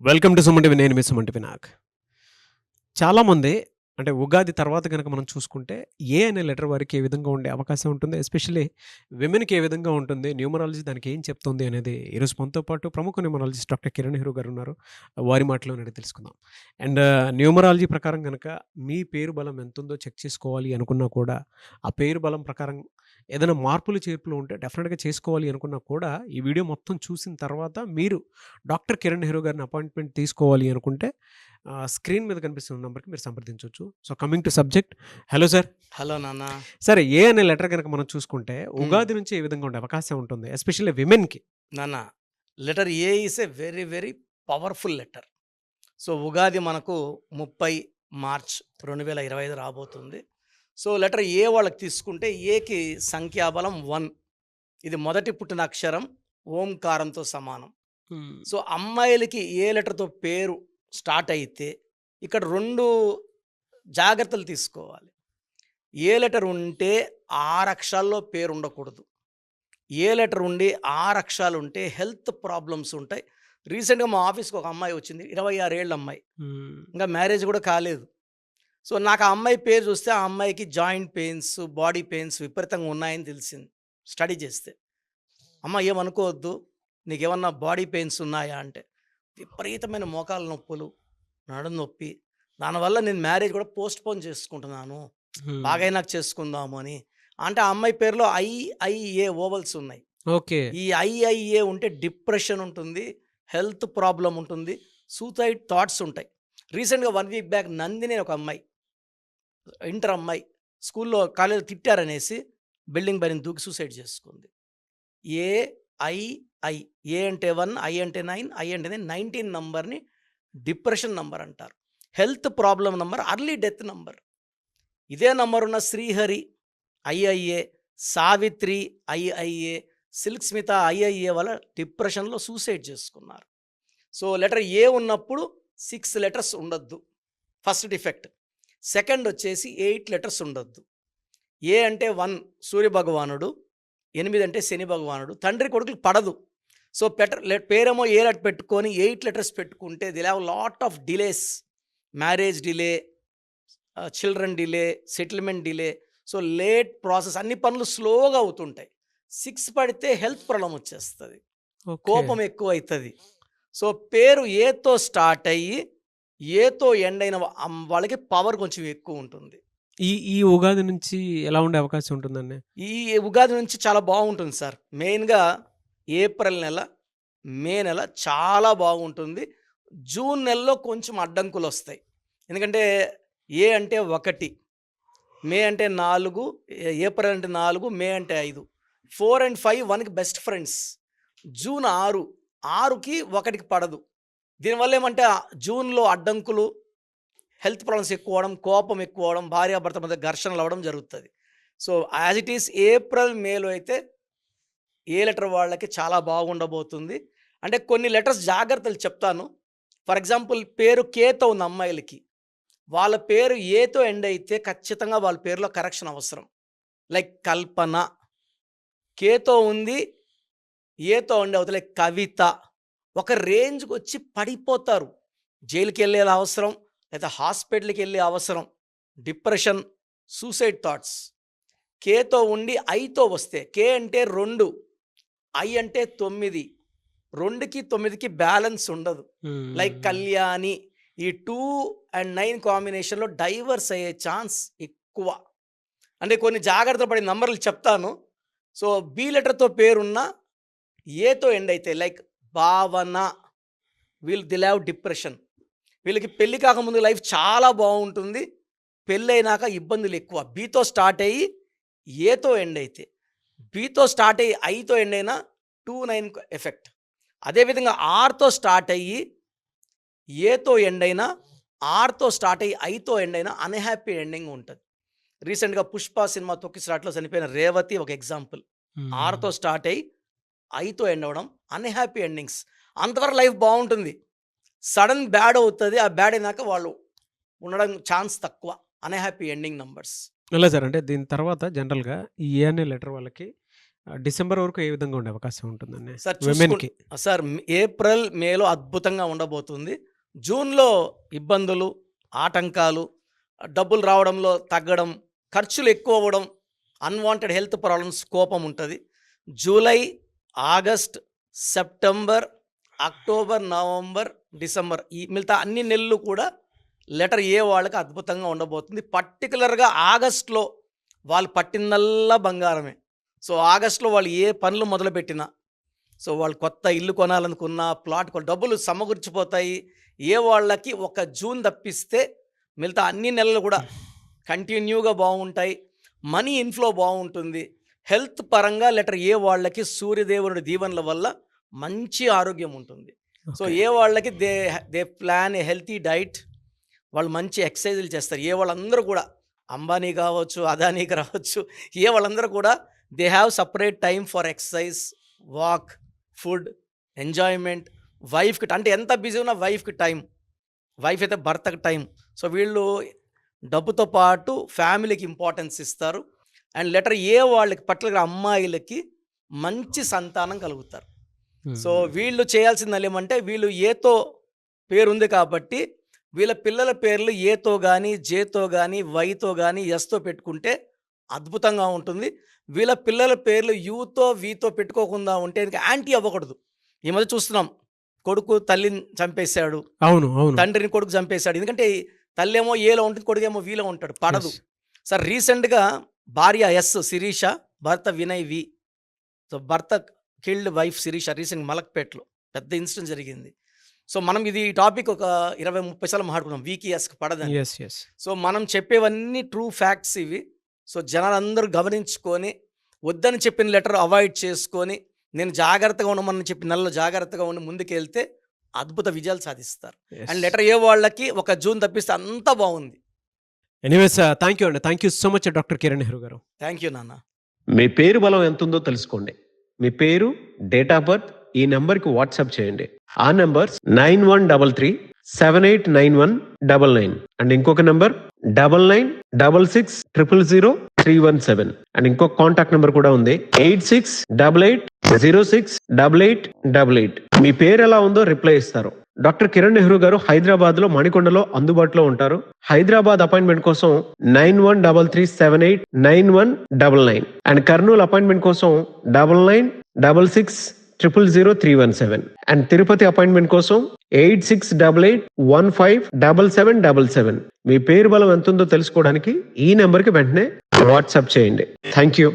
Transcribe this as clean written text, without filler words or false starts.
Welcome to Suman TV. నేను మీ Suman TV Nag. చాలామంది అంటే ఉగాది తర్వాత గనక మనం చూసుకుంటే ఏ అనే లెటర్ వారికి ఏ విధంగా ఉండే అవకాశం ఉంటుంది? ఎస్పెషల్లీ విమెన్‌కి ఏ విధంగా ఉంటుంది? న్యూమరాలజీ దానికి ఏం చెప్తుంది అనేది ఈరోజు మనతో పాటు ప్రముఖ న్యూమరాలజిస్ట్ డాక్టర్ కిరణ్ నెహ్రూ గారు ఉన్నారు. వారి మాటల్లోనే అడిగి తెలుసుకుందాం. అండ్ న్యూమరాలజీ ప్రకారం గనక మీ పేరు బలం ఎంతుందో చెక్ చేసుకోవాలి అనుకున్నా కూడా, ఆ పేరు బలం ప్రకారం ఏదైనా మార్పులు, చేర్పులు ఉంటే డెఫినిట్‌గా చేసుకోవాలి అనుకున్నా కూడా, ఈ వీడియో మొత్తం చూసిన తర్వాత మీరు డాక్టర్ కిరణ్ నెహ్రూ గారిని అపాయింట్మెంట్ తీసుకోవాలి అనుకుంటే స్క్రీన్ మీద కనిపిస్తున్న నంబర్‌కి మీరు సంప్రదించొచ్చు. So, coming to subject. Hello sir. Hello నాన్న. సరే, ఏ అనే లెటర్ గనక మనం చూసుకుంటే హ్మ్. ఉగాది నుంచి ఏ విధంగా ఉండే అవకాశం ఉంటుంది? ఎస్పెషల్లీ విమెన్‌కి. నాన్న, letter A is a very very powerful letter. So Ugadi మనకు 30 మార్చ్ 2025 రాబోతుంది. సో లెటర్ ఏ వాళ్ళకి తీసుకుంటే ఏకి సంఖ్యాబలం 1. ఇది మొదటి పుట్టిన అక్షరం ఓంకారంతో సమానం. హ్మ్. సో అమ్మాయిలకి ఏ లెటర్తో పేరు స్టార్ట్ అయితే ఇక్కడ 2 జాగ్రత్తలు తీసుకోవాలి. ఏ లెటర్ ఉంటే 6 అక్షరాల్లో పేరు ఉండకూడదు. ఏ లెటర్ ఉండి 6 అక్షరాలు ఉంటే హెల్త్ ప్రాబ్లమ్స్ ఉంటాయి. రీసెంట్‌గా మా ఆఫీస్‌కి ఒక అమ్మాయి వచ్చింది. 26 ఏళ్ల అమ్మాయి. హ్మ్. ఇంకా మ్యారేజ్ కూడా కాలేదు. సో నాకు ఆ అమ్మాయి పేరు చూస్తే ఆ అమ్మాయికి జాయింట్ పెయిన్స్, బాడీ పెయిన్స్ విపరీతంగా ఉన్నాయని తెలిసింది స్టడీ చేస్తే. అమ్మ ఏమనుకోవద్దు, నీకేమన్నా బాడీ పెయిన్స్ ఉన్నాయా అంటే, విపరీతమైన మోకాళ్ళ నొప్పులు, నడుము నొప్పి, దానివల్ల నేను మ్యారేజ్ కూడా పోస్ట్‌పోన్ చేసుకుంటున్నాను. హ్మ్. బాగైనాక చేసుకుందాము అని. అంటే ఆ అమ్మాయి పేరులో ఐఐఏ ఓవల్స్ ఉన్నాయి. ఓకే. ఈ ఐఐఏ ఉంటే డిప్రెషన్ ఉంటుంది, హెల్త్ ప్రాబ్లమ్ ఉంటుంది, సూసైడ్ థాట్స్ ఉంటాయి. రీసెంట్‌గా 1 వీక్ బ్యాక్ నందిని అని ఒక అమ్మాయి, ఇంటర్ అమ్మాయి, స్కూల్లో కాలేజీలో తిట్టారనేసి బిల్డింగ్ పైన దూకి సూసైడ్ చేసుకుంది. ఏఐఐ, ఏ అంటే 1, ఐ అంటే 9, ఐ అంటే 19 నంబర్‌ని డిప్రెషన్ నంబర్ అంటారు. Health problem number, early death number. ఇదే నంబర్ ఉన్న శ్రీహరి ఐఐఏ, సావిత్రి ఐఐఏ, సిల్క్ స్మిత ఐఐఏ వల్ల డిప్రెషన్‌లో సూసైడ్ చేసుకున్నారు. సో లెటర్ ఏ ఉన్నప్పుడు 6 లెటర్స్ ఉండొద్దు. First defect. సెకండ్ వచ్చేసి 8 లెటర్స్ ఉండొద్దు. ఏ అంటే 1 సూర్య భగవానుడు, 8 అంటే శని భగవానుడు. తండ్రి కొడుకులు పడదు. సో పేరేమో ఏ లెటర్ పెట్టుకొని 8 లెటర్స్ పెట్టుకుంటే they have lot of delays. Marriage delay, children delay, settlement delay. So late process, అన్ని పనులు స్లోగా అవుతుంటాయి. 6 పడితే హెల్త్ ప్రాబ్లమ్ వచ్చేస్తుంది, ఓకే. కోపం ఎక్కువ అవుతుంది. సో పేరు ఏతో స్టార్ట్ అయ్యి ఏతో ఎండ్ అయిన వాళ్ళకి పవర్ కొంచెం ఎక్కువ ఉంటుంది. ఈ ఈ ఉగాది నుంచి ఎలా ఉండే అవకాశం ఉంటుందండి? ఈ ఉగాది నుంచి చాలా బాగుంటుంది సార్. మెయిన్గా ఏప్రిల్ నెల, మే నెల చాలా బాగుంటుంది. జూన్ నెలలో కొంచెం అడ్డంకులు వస్తాయి. ఎందుకంటే ఏ అంటే 1, మే అంటే 4, ఏప్రిల్ అంటే 4, మే అంటే 5. 4 అండ్ 5 1కి బెస్ట్ ఫ్రెండ్స్. జూన్ 6, 6కి 1కి పడదు. దీనివల్ల ఏమంటే జూన్లో అడ్డంకులు, హెల్త్ ప్రాబ్లమ్స్ ఎక్కువ అవ్వడం, కోపం ఎక్కువ అవ్వడం, భార్యాభర్త మధ్య ఘర్షణలు అవ్వడం జరుగుతుంది. So as it is April మేలో అయితే ఏ లెటర్ వాళ్ళకి చాలా బాగుండబోతుంది. అంటే కొన్ని లెటర్స్ జాగ్రత్తలు చెప్తాను. ఫర్ ఎగ్జాంపుల్ పేరు కేతో ఉన్న అమ్మాయిలకి, వాళ్ళ పేరు ఏతో ఎండ్ అయితే ఖచ్చితంగా వాళ్ళ పేరులో కరెక్షన్ అవసరం. లైక్ కల్పన, కేతో ఉంది, ఏతో ఉండే అవతలే కవిత. ఒక రేంజ్కి వచ్చి పడిపోతారు. జైలుకి వెళ్ళే అవసరం, లేదా హాస్పిటల్కి వెళ్ళే అవసరం, డిప్రెషన్, సూసైడ్ థాట్స్. కేతో ఉండి ఐతో వస్తే, కే అంటే 2, ఐ అంటే 9, 2కి 9కి బ్యాలెన్స్ ఉండదు. లైక్ కళ్యాణి, ఈ 2 అండ్ 9 కాంబినేషన్లో డైవర్స్ అయ్యే ఛాన్స్ ఎక్కువ. అంటే కొన్ని జాగ్రత్తలు పడే నంబర్లు చెప్తాను. సో బి లెటర్తో పేరున్న ఏతో ఎండ్ అయితే లైక్ భావన, వీళ్ళు దిల్ హ్యావ్ డిప్రెషన్. వీళ్ళకి పెళ్లి కాకముందు లైఫ్ చాలా బాగుంటుంది, పెళ్ళైనాక ఇబ్బందులు ఎక్కువ. బీతో స్టార్ట్ అయ్యి ఏతో ఎండ్ అయితే, బీతో స్టార్ట్ అయ్యి ఐతో ఎండ్ అయినా 2, 9 ఎఫెక్ట్. అదేవిధంగా ఆర్తో స్టార్ట్ అయ్యి ఏతో ఎండ్ అయినా, ఆర్తో స్టార్ట్ అయ్యి ఐతో ఎండ్ అయినా అన్హ్యాపీ ఎండింగ్ ఉంటుంది. రీసెంట్గా పుష్ప సినిమా తొక్కిసలాట్లో చనిపోయిన రేవతి ఒక ఎగ్జాంపుల్. ఆర్తో స్టార్ట్ అయ్యి ఐతో ఎండ్ అవ్వడం, అన్హ్యాపీ ఎండింగ్స్. అంతవరకు లైఫ్ బాగుంటుంది, సడన్ బ్యాడ్ అవుతుంది. ఆ బ్యాడ్ అయినాక వాళ్ళు ఉండడం ఛాన్స్ తక్కువ. Unhappy ending numbers. ఎలా సార్? అంటే దీని తర్వాత జనరల్‌గా ఈ ఏ అనే లెటర్ వాళ్ళకి డిసెంబర్ వరకు ఏ విధంగా ఉండే అవకాశం ఉంటుందండి సార్ విమెన్‌కి? సార్ ఏప్రిల్, మేలో అద్భుతంగా ఉండబోతుంది. జూన్‌లో ఇబ్బందులు, ఆటంకాలు, డబ్బులు రావడంలో తగ్గడం, ఖర్చులు ఎక్కువ అవ్వడం, అన్‌వాంటెడ్ హెల్త్ ప్రాబ్లమ్స్, కోపం ఉంటది. July, August, September, October, November, December ఈ మిగతా అన్ని నెలలు కూడా లెటర్ ఏ వాళ్ళకి అద్భుతంగా ఉండబోతుంది. పర్టిక్యులర్‌గా ఆగస్ట్‌లో వాళ్ళు పట్టిందల్లా బంగారమే. సో, ఆగస్ట్‌లో వాళ్ళు ఏ పనులు మొదలుపెట్టినా, సో, వాళ్ళు కొత్త ఇల్లు కొనాలనుకున్నా, ప్లాట్ డబ్బులు సమకూర్చిపోతాయి. ఏ వాళ్ళకి ఒక జూన్ తప్పిస్తే మిగతా అన్ని నెలలు కూడా కంటిన్యూగా బాగుంటాయి. మనీ ఇన్‌ఫ్లో బాగుంటుంది. హెల్త్ పరంగా లెటర్ ఏ వాళ్ళకి సూర్యదేవుడి దీవెనల వల్ల మంచి ఆరోగ్యం ఉంటుంది. So, okay. ఏ వాళ్ళకి they plan a healthy diet. వాళ్ళు మంచి ఎక్సర్సైజులు చేస్తారు. ఏ వాళ్ళందరూ కూడా అంబానీ కావచ్చు, అదానీకి రావచ్చు, ఏ వాళ్ళందరూ కూడా they have separate time for exercise, walk, food, enjoyment. వైఫ్‌కి అంటే ఎంత బిజీ ఉన్నా వైఫ్‌కి టైం, వైఫ్ అయితే భర్తకి టైం. సో, వీళ్ళు డబ్బుతో పాటు ఫ్యామిలీకి ఇంపార్టెన్స్ ఇస్తారు. అండ్ లెటర్ ఏ వాళ్ళకి పర్టికులర్‌గా అమ్మాయిలకి మంచి సంతానం కలుగుతారు. సో, హ్మ్. వీళ్ళు చేయాల్సింది ఏమంటే వీళ్ళు ఏతో పేరుంది కాబట్టి వీళ్ళ పిల్లల పేర్లు ఏతో గానీ, జేతో గానీ, వైతో గానీ, ఎస్‌తో పెట్టుకుంటే అద్భుతంగా ఉంటుంది. వీళ్ళ పిల్లల పేర్లు యూతో, వీతో పెట్టుకోకుండా ఉంటే యాంటీ అవ్వకూడదు. ఈ మధ్య చూస్తున్నాం. కొడుకు తల్లిని చంపేశాడు. అవును. అవును. తండ్రిని కొడుకు చంపేశాడు. ఎందుకంటే తల్లేమో ఏలో ఉంటుంది, కొడుకేమో వీలో ఉంటాడు. పడదు. యెస్. సార్ రీసెంట్‌గా భార్య ఎస్ శిరీష, భర్త వినయ్ వి. సో, భర్త కిల్డ్ వైఫ్ శిరీష రీసెంట్ మలక్పేటలో పెద్ద ఇన్సిడెంట్ జరిగింది. సో, మనం ఈ టాపిక్ ఒక 20, 30 సార్లు మాట్లాడుకున్నాం. వీకి ఎస్‌కి పడదని. యెస్. యెస్. సో, మనం చెప్పేవన్నీ ట్రూ ఫ్యాక్ట్స్ ఇవి. సో, జనాలందరూ గమనించుకొని, వద్దని చెప్పిన లెటర్ అవాయిడ్ చేసుకొని, నేను జాగ్రత్తగా ఉండమని చెప్పిన నెలలో జాగ్రత్తగా ఉండి ముందుకెళ్తే అద్భుత విజయాలు సాధిస్తారు. And yes. లెటర్ ఏ వాళ్ళకి ఒక జూన్ తప్పిస్తే అంతా బాగుంది. ఎనీవేస్ థాంక్ యూ అండి. Thank you so much doctor Kiran Nehru గారు. థ్యాంక్ యూ నాన్న. మీ పేరు బలం ఎంతుందో తెలుసుకోండి. మీ పేరు, డేట్ ఆఫ్ బర్త్ ఈ నెంబర్కి వాట్సాప్ చేయండి. ఆ నెంబర్ 9133789199 అండ్ ఇంకొక నెంబర్ 9966000317 అండ్ ఇంకొక కాంటాక్ట్ నెంబర్ కూడా ఉంది 8688068888. మీ పేరు ఎలా ఉందో రిప్లై ఇస్తారు. డాక్టర్ కిరణ్ నెహ్రూ గారు హైదరాబాద్ లో మణికొండలో అందుబాటులో ఉంటారు. హైదరాబాద్ అపాయింట్మెంట్ కోసం 9133789199 అండ్ కర్నూలు అపాయింట్మెంట్ కోసం 9966000317 అండ్ తిరుపతి అపాయింట్మెంట్ కోసం 8688157777. మీ పేరు బలం ఎంతుందో తెలుసుకోవడానికి ఈ నెంబర్కి వెంటనే వాట్సాప్ చేయండి. Thank you.